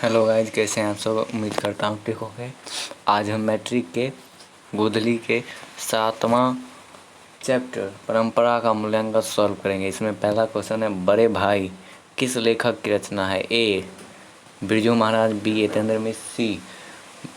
Hello guys, कैसे हैं आप सब। उम्मीद करता हूँ ठीक हो गए। आज हम मैट्रिक के गोधली के 7वां चैप्टर परंपरा का मूल्यांकन सॉल्व करेंगे। इसमें पहला क्वेश्चन है, बड़े भाई किस लेखक की रचना है। ए बिरजू महाराज, बी यतेंद्र मिश्र, सी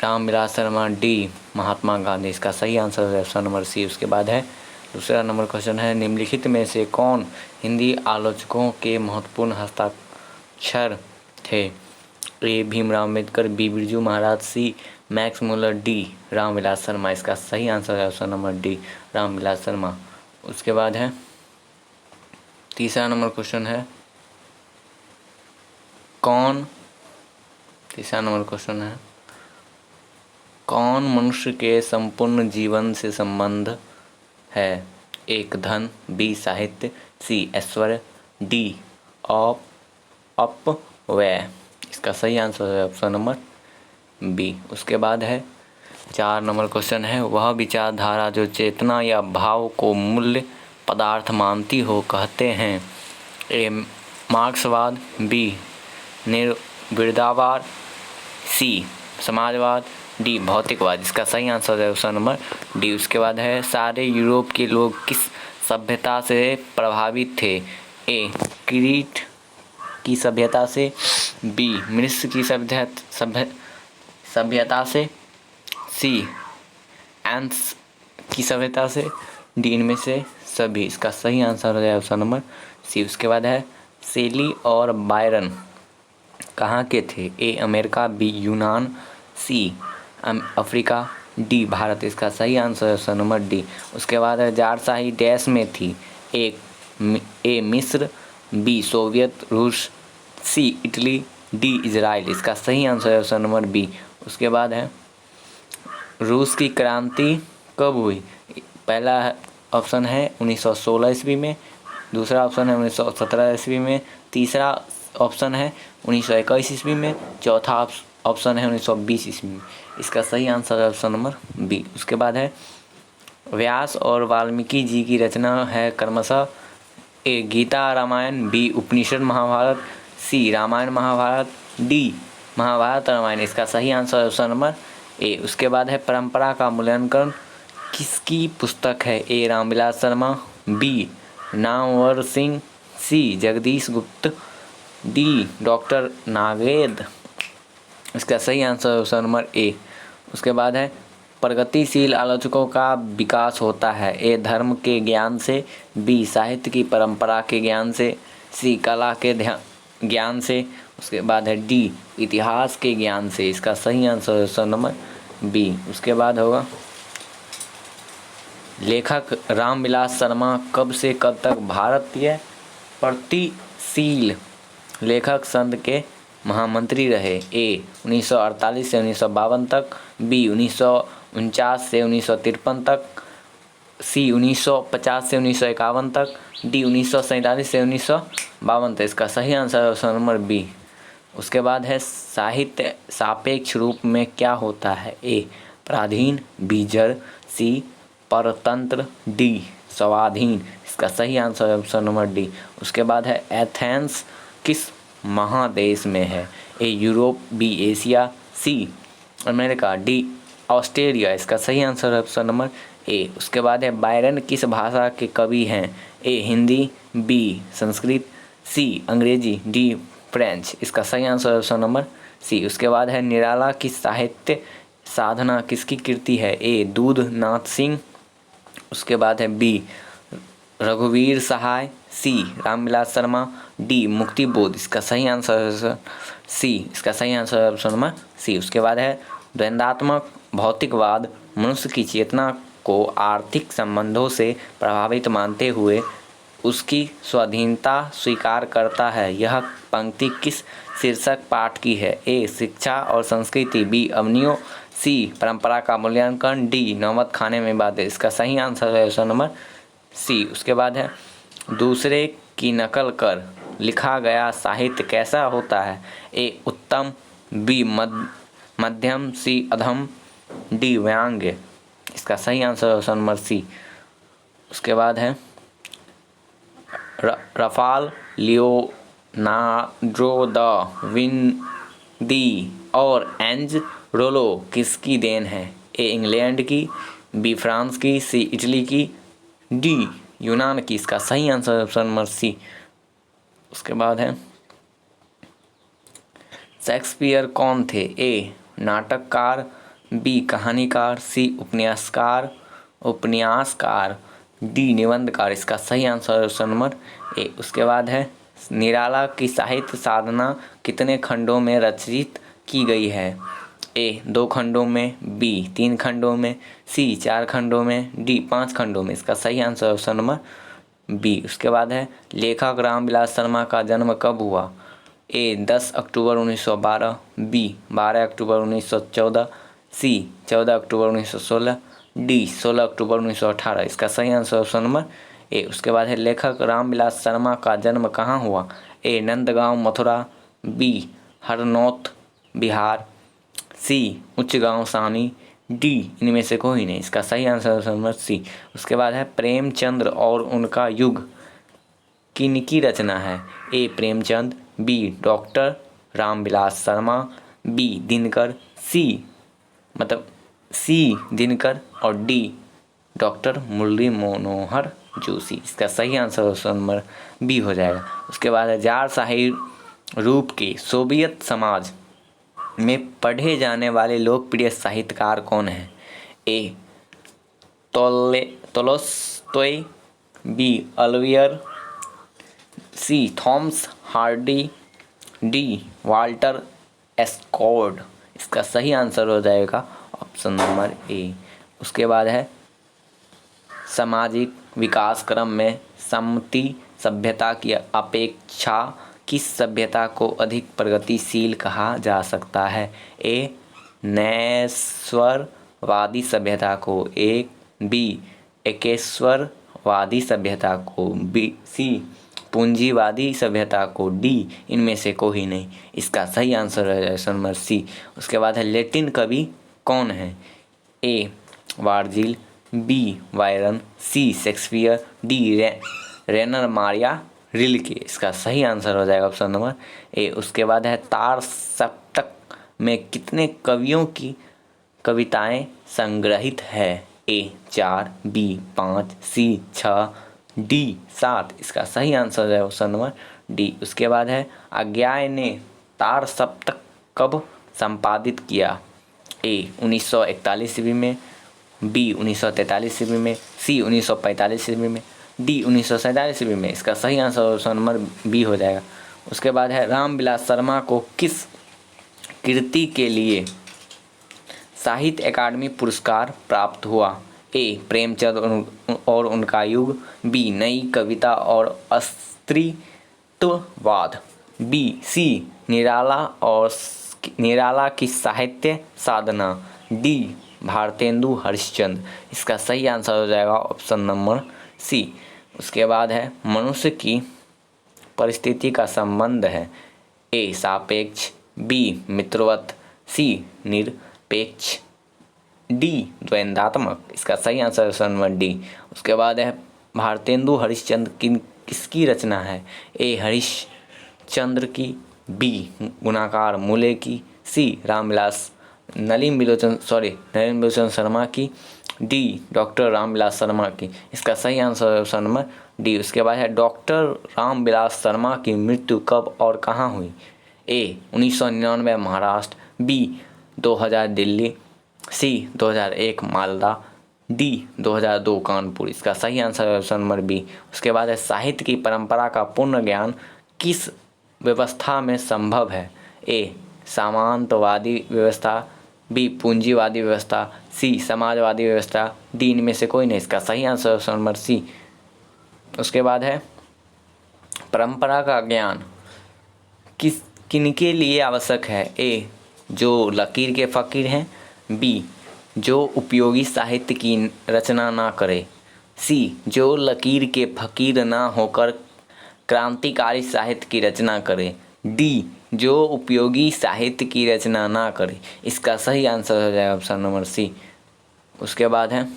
रामविलास शर्मा, डी महात्मा गांधी। इसका सही आंसर है ऑप्शन नंबर सी। उसके बाद है दूसरा नंबर क्वेश्चन है, निम्नलिखित में से कौन हिंदी आलोचकों के महत्वपूर्ण हस्ताक्षर थे। A Bhimrao Ambedkar, B Birju Maharaj, C Max Muller, D Ramvilas Sharma. इसका सही आंसर है option number D Ramvilas Sharma. उसके बाद है तीसरा नंबर क्वेश्चन है, कौन मनुष्य के संपूर्ण जीवन से संबंध है। एक धन, बी साहित्य, सी ऐश्वर्य, डी अपव्यय। इसका सही आंसर है ऑप्शन नंबर बी। उसके बाद है 4 नंबर क्वेश्चन है, वह विचारधारा जो चेतना या भाव को मूल्य पदार्थ मानती हो कहते हैं। ए मार्क्सवाद, बी निर्विवादवाद, सी समाजवाद, डी भौतिकवाद। इसका सही आंसर है ऑप्शन नंबर डी। उसके बाद है, सारे यूरोप के लोग किस सभ्यता से प्रभावित थे। ए क्रीट की सभ्यता से, बी मिस्र की सभ्यता से, सी एंस की सभ्यता से, डी इनमें से सभी। इसका सही आंसर है ऑप्शन नंबर सी। उसके बाद है, शेली और बायरन कहाँ के थे। ए अमेरिका, बी यूनान, सी अफ्रीका, डी भारत। इसका सही आंसर है ऑप्शन नंबर डी। उसके बाद है, जारशाही डैश में थी। ए मिस्र, बी सोवियत रूस, सी इटली, डी इजराइल। इसका सही आंसर है ऑप्शन नंबर बी। उसके बाद है, रूस की क्रांति कब हुई। पहला ऑप्शन है 1916 ईस्वी में, दूसरा ऑप्शन है 1917 ईस्वी में, तीसरा ऑप्शन है 1921 ईस्वी में, चौथा ऑप्शन है 1920 ईस्वी में। इसका सही आंसर है ऑप्शन नंबर बी। उसके बाद है, व्यास और वाल्मीकि जी की रचना है क्रमशः। ए गीता रामायण, बी उपनिषद महाभारत, सी रामायण महाभारत, डी महाभारत रामायण। इसका सही आंसर है ऑप्शन नंबर ए। उसके बाद है, परंपरा का मूल्यांकन किसकी पुस्तक है। ए रामविलास शर्मा, बी नामवर सिंह, सी जगदीश गुप्त, डी डॉक्टर नागेद। इसका सही आंसर है ऑप्शन नंबर ए। उसके बाद है, प्रगतिशील आलोचकों का विकास होता है। ए धर्म के ज्ञान से, बी साहित्य की परंपरा के ज्ञान से, सी कला के ज्ञान से। उसके बाद है, डी इतिहास के ज्ञान से। इसका सही आंसर है ऑप्शन नंबर बी। उसके बाद होगा, लेखक रामविलास शर्मा कब से कब तक भारतीय प्रगतिशील लेखक संघ के महामंत्री रहे। ए 1948 से 1952 तक, बी 1949 से 1953 तक, सी 1950 से 1951 तक, डी 1947 से 1952 तक। इसका सही आंसर है ऑप्शन नंबर बी। उसके बाद है, साहित्य सापेक्ष रूप में क्या होता है। ए पराधीन, बी जड़, सी परतंत्र, डी स्वाधीन। इसका सही आंसर है ऑप्शन नंबर डी। उसके बाद है, एथेंस किस महादेश में है। A Europe, B Asia, C America, D Australia. इसका सही आंसर है ऑप्शन नंबर ए। उसके बाद है, बायरन किस भाषा के कवि हैं। ए हिंदी, बी संस्कृत, सी अंग्रेजी, डी फ्रेंच। इसका सही आंसर है ऑप्शन नंबर सी। उसके बाद है, निराला की साहित्य साधना किसकी कृति है। ए दूध नाथ सिंह। उसके बाद है, बी रघुवीर सहाय, सी रामविलास शर्मा, डी मुक्ति बोध। इसका सही आंसर है सी। इसका सही आंसर है ऑप्शन नंबर सी। उसके बाद है, द्वंद्वात्मक भौतिकवाद मनुष्य की चेतना को आर्थिक संबंधों से प्रभावित मानते हुए उसकी स्वाधीनता स्वीकार करता है। यह पंक्ति किस शीर्षक पाठ की है। ए शिक्षा और संस्कृति, बी अवनियों, सी परंपरा का मूल्यांकन, डी नौबत खाने में बातें। इसका सही आंसर है ऑप्शन नंबर सी। उसके बाद है, दूसरे की नकल कर लिखा गया साहित्य कैसा होता है। ए उत्तम, बी मध्यम, सी अधम, डी व्यंग्य। इसका सही आंसर है ऑप्शन नंबर सी। उसके बाद है, रफाल लियोनार्डो दा दी और एंज रोलो किसकी देन है? ए इंग्लैंड की, बी फ्रांस की, सी इटली की, डी यूनान की। इसका सही आंसर ऑप्शन नंबर सी। उसके बाद है शेक्सपियर कौन थे? ए नाटककार, बी कहानीकार, सी उपन्यासकार, डी निबंधकार। इसका सही आंसर ऑप्शन नंबर ए। उसके बाद है निराला की साहित्य साधना कितने खंडों में रचित की गई है? ए 2 खंडों में, बी 3 खंडों में, सी 4 खंडों में, डी 5 खंडों में। इसका सही आंसर ऑप्शन नंबर बी। उसके बाद है लेखक रामविलास शर्मा का जन्म कब हुआ? ए 10 अक्टूबर 1912, बी 12 अक्टूबर 1914, सी 14 अक्टूबर 1916, डी 16 अक्टूबर 1918। इसका सही आंसर ऑप्शन नंबर ए। उसके बाद है लेखक रामविलास शर्मा का जन्म कहाँ हुआ? ए नंदगांव मथुरा, बी हरनौत बिहार, सी उच्चगांव सानी, डी इनमें से कोई नहीं। इसका सही आंसर ऑप्शन नंबर सी। उसके बाद है प्रेमचंद्र और उनका युग किनकी रचना है? A Premchand, B doctor Ramvilas Sharma, B Dinkar, C Dinkar और डी डॉक्टर मुरली मनोहर जोशी। इसका सही आंसर ऑप्शन नंबर बी हो जाएगा। उसके बाद है जारशाही रूप के सोवियत समाज में पढ़े जाने वाले लोकप्रिय साहित्यकार कौन हैं? ए तोलस्टॉय, बी अल्वियर, सी थॉमस हार्डी, डी वाल्टर एस्कॉर्ड। इसका सही आंसर हो जाएगा ऑप्शन नंबर ए। उसके बाद है सामाजिक विकास क्रम में सम्मति सभ्यता की अपेक्षा किस सभ्यता को अधिक प्रगतिशील कहा जा सकता है? ए नैसर्वादी सभ्यता को, ए बी एकेश्वरवादी सभ्यता को, बी सी पूंजीवादी सभ्यता को, डी इनमें से कोई नहीं। इसका सही आंसर है ऑप्शन नंबर सी। उसके बाद है लैटिन कवि कौन है? ए वर्जिल, बी बायरन, सी शेक्सपियर, डी रेनर मारिया रिल्के। इसका सही आंसर हो जाएगा ऑप्शन नंबर ए। उसके बाद है तार सप्तक में कितने कवियों की कविताएं संग्रहित है? ए 4, बी 5, सी 6, डी 7। इसका सही आंसर है ऑप्शन नंबर डी। उसके बाद है अज्ञाय ने तार सप्तक कब संपादित किया? ए 1941 ईस्वी में, बी 1943 ईस्वी में, सी 1945 ईस्वी में, डी 1947 ईस्वी में। इसका सही आंसर ऑप्शन नंबर बी हो जाएगा। उसके बाद है रामविलास शर्मा को किस कृति के लिए साहित्य अकादमी पुरस्कार प्राप्त हुआ? ए प्रेमचंद और उनका युग, बी नई कविता और अस्तित्ववाद, बी सी निराला की साहित्य साधना, डी भारतेंदु हरिश्चंद्र। इसका सही आंसर हो जाएगा ऑप्शन नंबर सी। उसके बाद है मनुष्य की परिस्थिति का संबंध है? ए सापेक्ष, बी मित्रवत, सी निरपेक्ष, डी द्वंद्वात्मक। इसका सही आंसर ऑप्शन नंबर डी। उसके बाद है भारतेंदु हरिश्चंद्र किसकी रचना है? ए हरिश्चंद्र की, बी गुणाकार मूले की, सी नलिन बिलोचन शर्मा की, डी डॉक्टर रामविलास शर्मा की। इसका सही आंसर ऑप्शन नंबर डी। उसके बाद है डॉक्टर रामविलास शर्मा की मृत्यु कब और कहाँ हुई? ए 1999 महाराष्ट्र, बी 2000 दिल्ली, सी 2001 मालदा, डी 2002 कानपुर। इसका सही आंसर है ऑप्शन नंबर बी। उसके बाद है साहित्य की परंपरा का पूर्ण ज्ञान किस व्यवस्था में संभव है? ए सामंतवादी व्यवस्था, बी पूंजीवादी व्यवस्था, सी समाजवादी व्यवस्था, डी इनमें से कोई नहीं। इसका सही आंसर ऑप्शन नंबर सी। उसके बाद है परंपरा का ज्ञान किनके लिए आवश्यक है? ए जो लकीर के फकीर हैं, बी जो उपयोगी साहित्य की रचना ना करे, सी जो लकीर के फकीर ना होकर क्रांतिकारी साहित्य की रचना करे, डी जो उपयोगी साहित्य की रचना ना करे। इसका सही आंसर हो जाएगा ऑप्शन नंबर सी। उसके बाद है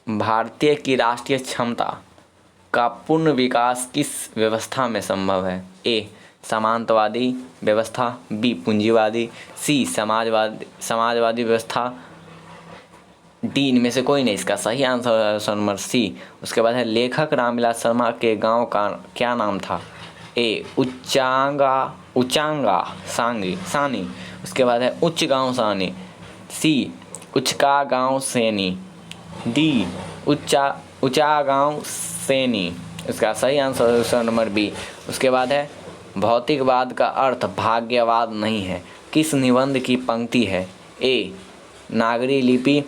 भारतीय की राष्ट्रीय क्षमता का पूर्ण विकास किस व्यवस्था में संभव है? ए सामंतवादी व्यवस्था, बी पूंजीवादी, सी समाजवादी व्यवस्था, डी इनमें से कोई नहीं। इसका सही आंसर है ऑप्शन नंबर सी। उसके बाद है लेखक रामविलास शर्मा के गांव का क्या नाम था? ए उच्चांगा सानी। उसके बाद है उच्च गांव सानी, सी उच्चका गांव सैनी, डी ऊंचा गांव सैनी। इसका सही आंसर है ऑप्शन नंबर बी। उसके बाद है भौतिकवाद का अर्थ भाग्यवाद नहीं है, किस निबंध की पंक्ति है? ए नागरी लिपि,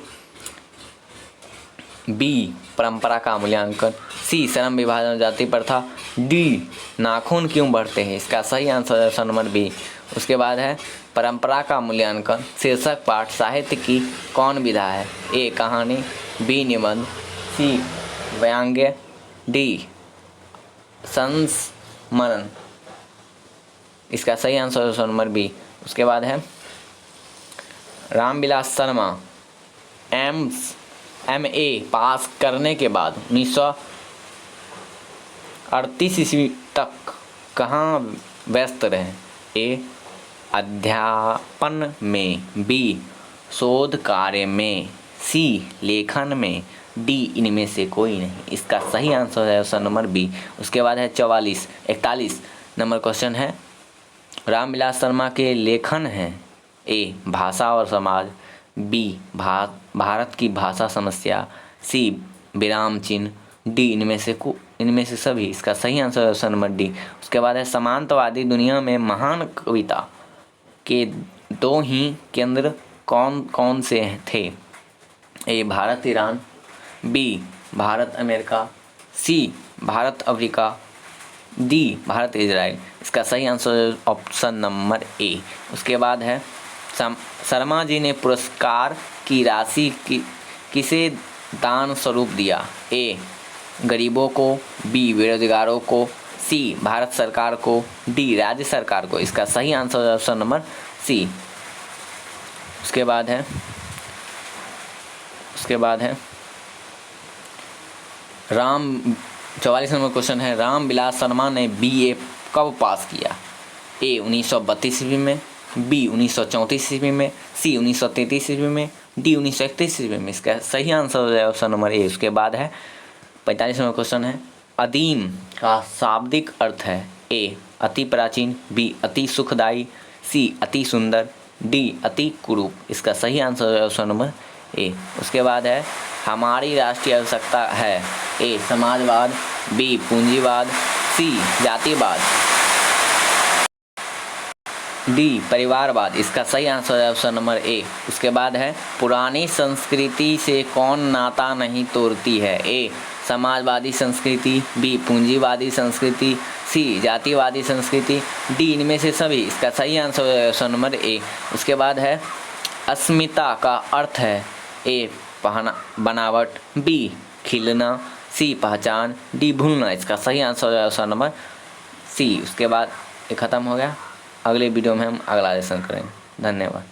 बी परंपरा का मूल्यांकन, सी श्रम विभाजन जाति प्रथा, डी नाखून क्यों बढ़ते हैं? इसका सही आंसर है ऑप्शन नंबर बी। उसके बाद है परंपरा का मूल्यांकन शीर्षक पाठ साहित्य की कौन विधा है? ए कहानी, बी निबंध, सी व्यंग्य, डी संस्मरण। इसका सही आंसर है ऑप्शन नंबर बी। उसके बाद है रामविलास शर्मा MA पास करने के बाद 1938 ईस्वी तक कहाँ व्यस्त रहे? ए अध्यापन में, बी शोध कार्य में, सी लेखन में, डी इनमें से कोई नहीं। इसका सही आंसर है ऑप्शन नंबर बी। उसके बाद है 41 नंबर क्वेश्चन है रामविलास शर्मा के लेखन हैं ए भाषा और समाज, बी भारत की भाषा समस्या, सी विराम चिन्ह, डी इनमें से सभी। इसका सही आंसर है ऑप्शन नंबर डी। उसके बाद है समांतवादी दुनिया में महान कविता के दो ही केंद्र कौन कौन से थे? A Bharat Iran, B Bharat America, C Bharat Africa, D Bharat Israel. इसका सही आंसर ऑप्शन नंबर ए। उसके बाद है शर्मा जी ने पुरस्कार की राशि किसे दान स्वरूप दिया? ए गरीबों को, बी बेरोजगारों को, सी भारत सरकार को, डी राज्य सरकार को। इसका सही आंसर है ऑप्शन नंबर सी। उसके बाद है 44 नंबर क्वेश्चन है रामविलास शर्मा ने BA कब पास किया? ए 1932 ईस्वी में, बी 1934 ईस्वी में, सी 1933 ईस्वी में, डी 1931 ईस्वी में। इसका सही आंसर है ऑप्शन नंबर ए। उसके बाद है 45 नंबर क्वेश्चन है अदीम का शाब्दिक अर्थ है? ए अति प्राचीन, बी अति सुखदायी, सी अति सुंदर, डी अति कुरूप। इसका सही आंसर है ऑप्शन नंबर ए। उसके बाद है हमारी राष्ट्रीय आवश्यकता है? ए समाजवाद, बी पूंजीवाद, सी जातिवाद, डी परिवारवाद। इसका सही आंसर है ऑप्शन नंबर ए। उसके बाद है पुरानी संस्कृति से कौन नाता नहीं तोड़ती है? ए समाजवादी संस्कृति, बी पूंजीवादी संस्कृति, सी जातिवादी संस्कृति, डी इनमें से सभी। इसका सही आंसर है ऑप्शन नंबर ए। उसके बाद है अस्मिता का अर्थ है? ए बनावट, बी खिलना, सी पहचान, डी भूलना। इसका सही आंसर है ऑप्शन नंबर सी। उसके बाद ये ख़त्म हो गया। अगले वीडियो में हम अगला लेसन करेंगे। धन्यवाद।